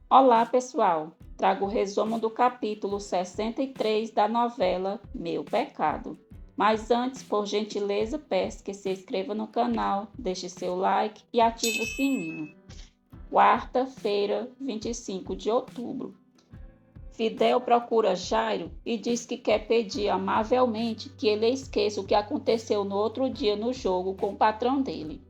Olá, pessoal! Trago o resumo do capítulo 63 da novela Meu Pecado. Mas antes, por gentileza, peço que se inscreva no canal, deixe seu like e ative o sininho. Quarta-feira, 25 de outubro. Fidel procura Jairo e diz que quer pedir amavelmente que ele esqueça o que aconteceu no outro dia no jogo com o patrão dele.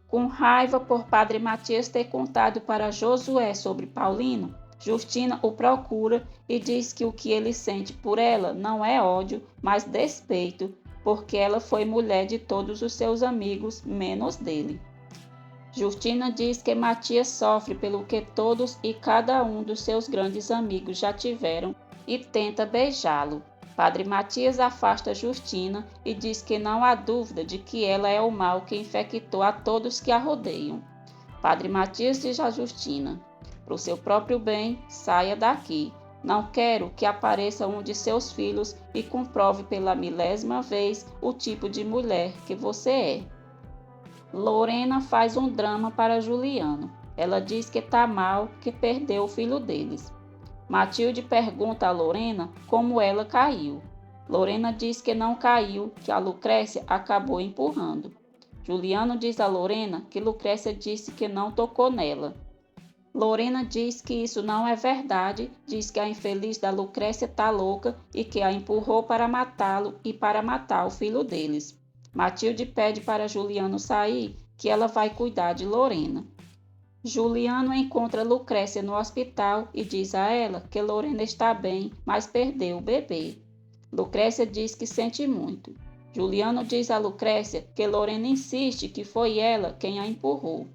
Com raiva por Padre Matias ter contado para Josué sobre Paulino, Justina o procura e diz que o que ele sente por ela não é ódio, mas despeito, porque ela foi mulher de todos os seus amigos, menos dele. Justina diz que Matias sofre pelo que todos e cada um dos seus grandes amigos já tiveram e tenta beijá-lo. Padre Matias afasta Justina e diz que não há dúvida de que ela é o mal que infectou a todos que a rodeiam. Padre Matias diz a Justina: para o seu próprio bem, saia daqui. Não quero que apareça um de seus filhos e comprove pela milésima vez o tipo de mulher que você é. Lorena faz um drama para Juliano. Ela diz que está mal, que perdeu o filho deles. Matilde pergunta a Lorena como ela caiu. Lorena diz que não caiu, que a Lucrécia acabou empurrando. Juliano diz a Lorena que Lucrécia disse que não tocou nela. Lorena diz que isso não é verdade, diz que a infeliz da Lucrécia está louca e que a empurrou para matá-lo e para matar o filho deles. Matilde pede para Juliano sair, que ela vai cuidar de Lorena. Juliano encontra Lucrécia no hospital e diz a ela que Lorena está bem, mas perdeu o bebê. Lucrécia diz que sente muito. Juliano diz a Lucrécia que Lorena insiste que foi ela quem a empurrou.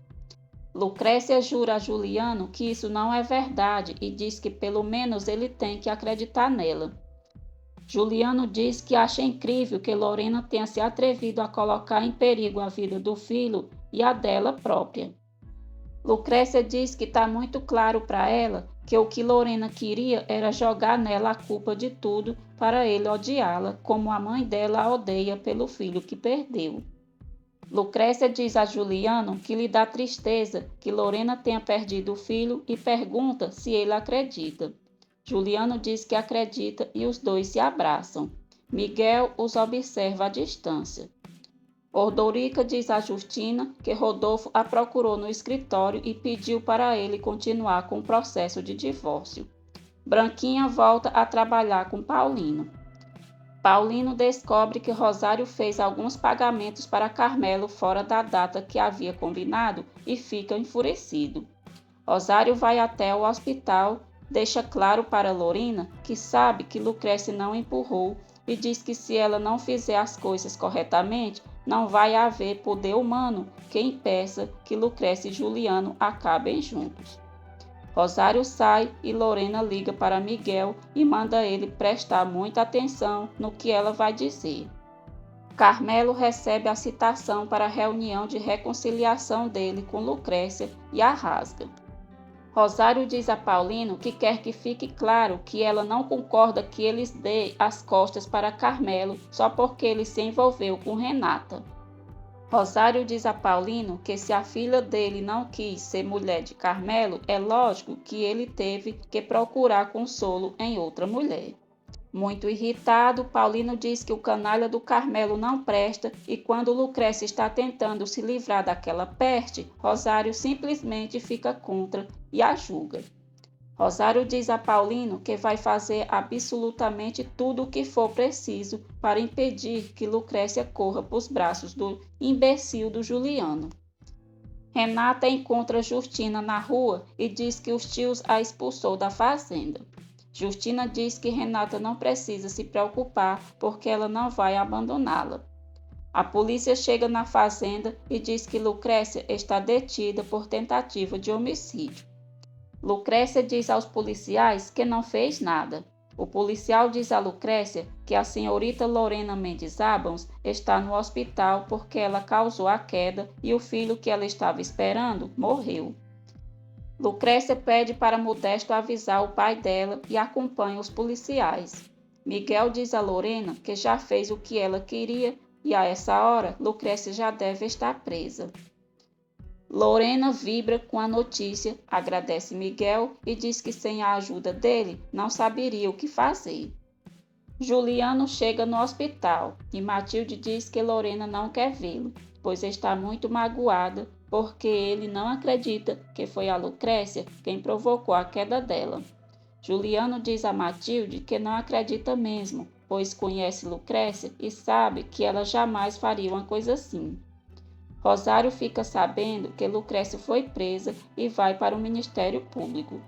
Lucrécia jura a Juliano que isso não é verdade e diz que pelo menos ele tem que acreditar nela. Juliano diz que acha incrível que Lorena tenha se atrevido a colocar em perigo a vida do filho e a dela própria. Lucrécia diz que está muito claro para ela que o que Lorena queria era jogar nela a culpa de tudo para ele odiá-la, como a mãe dela a odeia pelo filho que perdeu. Lucrécia diz a Juliano que lhe dá tristeza que Lorena tenha perdido o filho e pergunta se ele acredita. Juliano diz que acredita e os dois se abraçam. Miguel os observa à distância. Ordorica diz a Justina que Rodolfo a procurou no escritório e pediu para ele continuar com o processo de divórcio. Branquinha volta a trabalhar com Paulino. Paulino descobre que Rosário fez alguns pagamentos para Carmelo fora da data que havia combinado e fica enfurecido. Rosário vai até o hospital, deixa claro para Lorena que sabe que Lucrécia não empurrou e diz que se ela não fizer as coisas corretamente, não vai haver poder humano que impeça que Lucrécia e Juliano acabem juntos. Rosário sai e Lorena liga para Miguel e manda ele prestar muita atenção no que ela vai dizer. Carmelo recebe a citação para a reunião de reconciliação dele com Lucrécia e a rasga. Rosário diz a Paulino que quer que fique claro que ela não concorda que eles dê as costas para Carmelo só porque ele se envolveu com Renata. Rosário diz a Paulino que se a filha dele não quis ser mulher de Carmelo, é lógico que ele teve que procurar consolo em outra mulher. Muito irritado, Paulino diz que o canalha do Carmelo não presta e quando Lucrécia está tentando se livrar daquela peste, Rosário simplesmente fica contra e a julga. Rosário diz a Paulino que vai fazer absolutamente tudo o que for preciso para impedir que Lucrécia corra para os braços do imbecil do Juliano. Renata encontra Justina na rua e diz que os tios a expulsou da fazenda. Justina diz que Renata não precisa se preocupar porque ela não vai abandoná-la. A polícia chega na fazenda e diz que Lucrécia está detida por tentativa de homicídio. Lucrécia diz aos policiais que não fez nada. O policial diz a Lucrécia que a senhorita Lorena Mendes Abans está no hospital porque ela causou a queda e o filho que ela estava esperando morreu. Lucrécia pede para Modesto avisar o pai dela e acompanha os policiais. Miguel diz a Lorena que já fez o que ela queria e a essa hora Lucrécia já deve estar presa. Lorena vibra com a notícia, agradece Miguel e diz que sem a ajuda dele não saberia o que fazer. Juliano chega no hospital e Matilde diz que Lorena não quer vê-lo, pois está muito magoada porque ele não acredita que foi a Lucrécia quem provocou a queda dela. Juliano diz a Matilde que não acredita mesmo, pois conhece Lucrécia e sabe que ela jamais faria uma coisa assim. Rosário fica sabendo que Lucrécia foi presa e vai para o Ministério Público.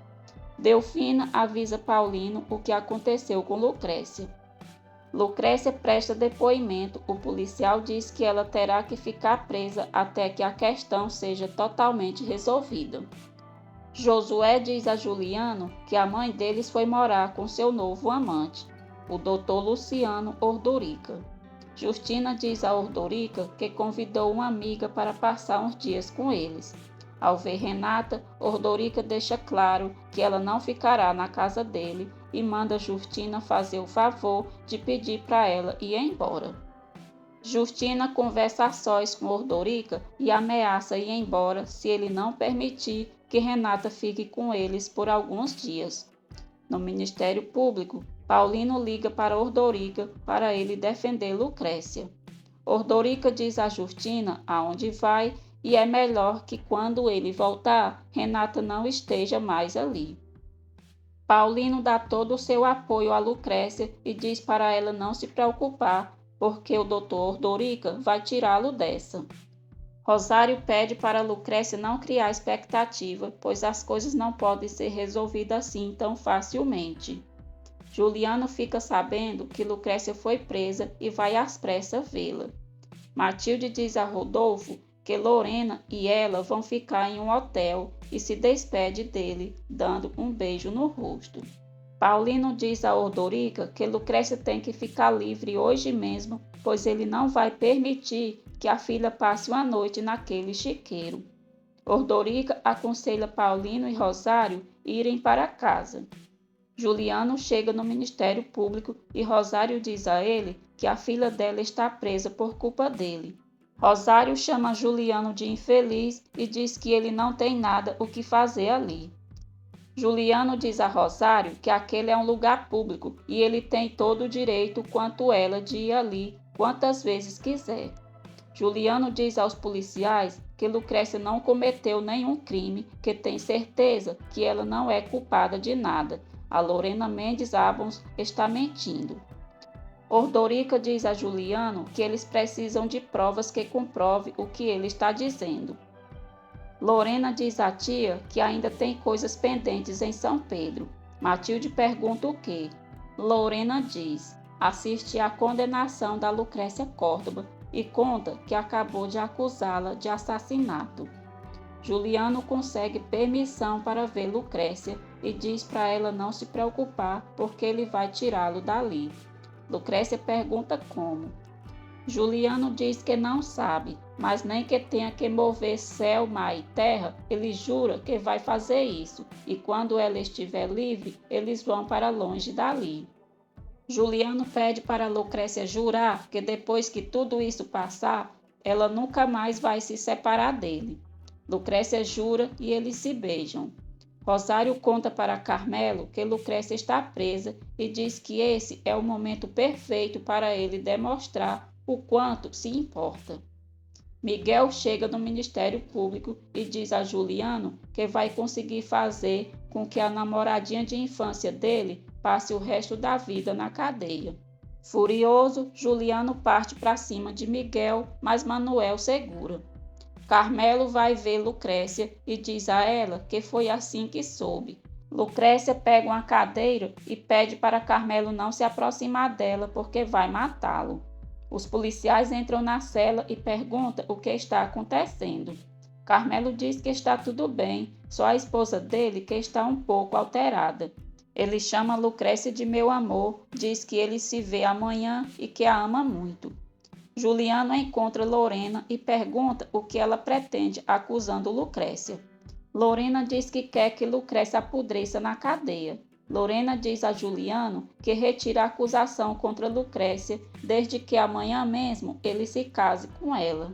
Delfina avisa Paulino o que aconteceu com Lucrécia. Lucrécia presta depoimento. O policial diz que ela terá que ficar presa até que a questão seja totalmente resolvida. Josué diz a Juliano que a mãe deles foi morar com seu novo amante, o Dr. Luciano Ordorica. Justina diz a Ordorica que convidou uma amiga para passar uns dias com eles. Ao ver Renata, Ordorica deixa claro que ela não ficará na casa dele e manda Justina fazer o favor de pedir para ela ir embora. Justina conversa a sós com Ordorica e ameaça ir embora se ele não permitir que Renata fique com eles por alguns dias. No Ministério Público, Paulino liga para Ordorica para ele defender Lucrécia. Ordorica diz a Justina aonde vai e é melhor que quando ele voltar, Renata não esteja mais ali. Paulino dá todo o seu apoio a Lucrécia e diz para ela não se preocupar, porque o Dr. Ordorica vai tirá-lo dessa. Rosário pede para Lucrécia não criar expectativa, pois as coisas não podem ser resolvidas assim tão facilmente. Juliano fica sabendo que Lucrécia foi presa e vai às pressas vê-la. Matilde diz a Rodolfo que Lorena e ela vão ficar em um hotel e se despede dele, dando um beijo no rosto. Paulino diz a Ordorica que Lucrécia tem que ficar livre hoje mesmo, pois ele não vai permitir que a filha passe uma noite naquele chiqueiro. Ordorica aconselha Paulino e Rosário irem para casa. Juliano chega no Ministério Público e Rosário diz a ele que a filha dela está presa por culpa dele. Rosário chama Juliano de infeliz e diz que ele não tem nada o que fazer ali. Juliano diz a Rosário que aquele é um lugar público e ele tem todo o direito quanto ela de ir ali quantas vezes quiser. Juliano diz aos policiais que Lucrécia não cometeu nenhum crime, que tem certeza que ela não é culpada de nada. A Lorena Mendes Abons está mentindo. Ordorica diz a Juliano que eles precisam de provas que comprovem o que ele está dizendo. Lorena diz à tia que ainda tem coisas pendentes em São Pedro. Matilde pergunta o quê? Lorena diz: assiste à condenação da Lucrécia Córdoba e conta que acabou de acusá-la de assassinato. Juliano consegue permissão para ver Lucrécia e diz para ela não se preocupar porque ele vai tirá-lo dali. Lucrécia pergunta como. Juliano diz que não sabe, mas nem que tenha que mover céu, mar e terra, ele jura que vai fazer isso, e quando ela estiver livre, eles vão para longe dali. Juliano pede para Lucrécia jurar que depois que tudo isso passar, ela nunca mais vai se separar dele. Lucrécia jura e eles se beijam. Rosário conta para Carmelo que Lucrécia está presa e diz que esse é o momento perfeito para ele demonstrar o quanto se importa. Miguel chega no Ministério Público e diz a Juliano que vai conseguir fazer com que a namoradinha de infância dele passe o resto da vida na cadeia. Furioso, Juliano parte para cima de Miguel, mas Manuel segura. Carmelo vai ver Lucrécia e diz a ela que foi assim que soube. Lucrécia pega uma cadeira e pede para Carmelo não se aproximar dela porque vai matá-lo. Os policiais entram na cela e perguntam o que está acontecendo. Carmelo diz que está tudo bem, só a esposa dele que está um pouco alterada. Ele chama Lucrécia de meu amor, diz que ele se vê amanhã e que a ama muito. Juliano encontra Lorena e pergunta o que ela pretende, acusando Lucrécia. Lorena diz que quer que Lucrécia apodreça na cadeia. Lorena diz a Juliano que retira a acusação contra Lucrécia, desde que amanhã mesmo ele se case com ela.